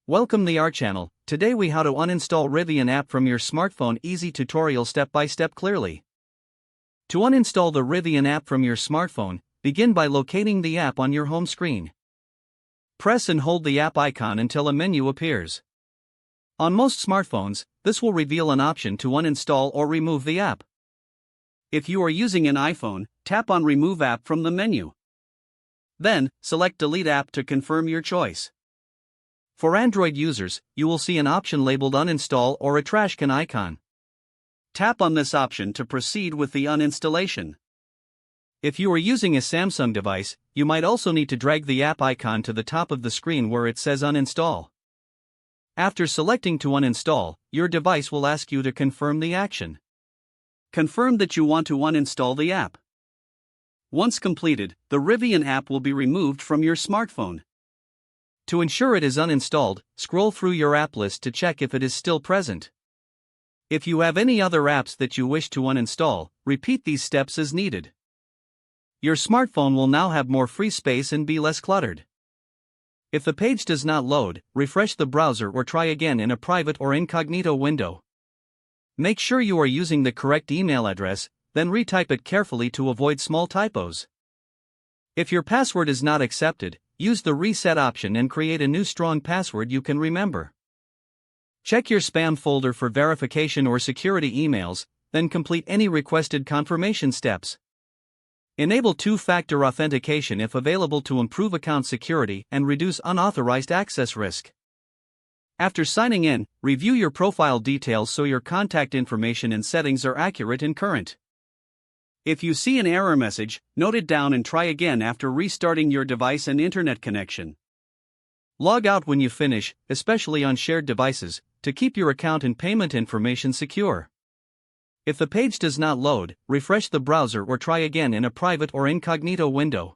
Welcome to our channel. Today we how to uninstall Rivian app from your smartphone. Easy tutorial step by step clearly. To uninstall the Rivian app from your smartphone, begin by locating the app on your home screen. Press and hold the app icon until a menu appears. On most smartphones, this will reveal an option to uninstall or remove the app. If you are using an iPhone, tap on Remove App from the menu. Then, select Delete App to confirm your choice. For Android users, you will see an option labeled Uninstall or a trash can icon. Tap on this option to proceed with the uninstallation. If you are using a Samsung device, you might also need to drag the app icon to the top of the screen where it says Uninstall. After selecting to uninstall, your device will ask you to confirm the action. Confirm that you want to uninstall the app. Once completed, the Rivian app will be removed from your smartphone. To ensure it is uninstalled, scroll through your app list to check if it is still present. If you have any other apps that you wish to uninstall, repeat these steps as needed. Your smartphone will now have more free space and be less cluttered. If the page does not load, refresh the browser or try again in a private or incognito window. Make sure you are using the correct email address, then retype it carefully to avoid small typos. If your password is not accepted, use the reset option and create a new strong password you can remember. Check your spam folder for verification or security emails, then complete any requested confirmation steps. Enable two-factor authentication if available to improve account security and reduce unauthorized access risk. After signing in, review your profile details so your contact information and settings are accurate and current. If you see an error message, note it down and try again after restarting your device and internet connection. Log out when you finish, especially on shared devices, to keep your account and payment information secure. If the page does not load, refresh the browser or try again in a private or incognito window.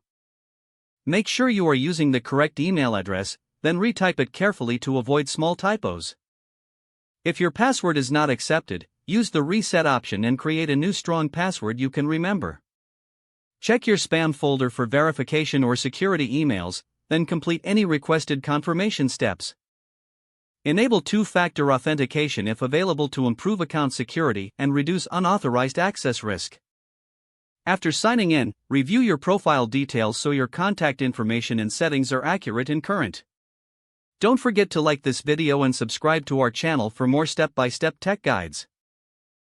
Make sure you are using the correct email address, then retype it carefully to avoid small typos. If your password is not accepted, use the reset option and create a new strong password you can remember. Check your spam folder for verification or security emails, then complete any requested confirmation steps. Enable two-factor authentication if available to improve account security and reduce unauthorized access risk. After signing in, review your profile details so your contact information and settings are accurate and current. Don't forget to like this video and subscribe to our channel for more step-by-step tech guides.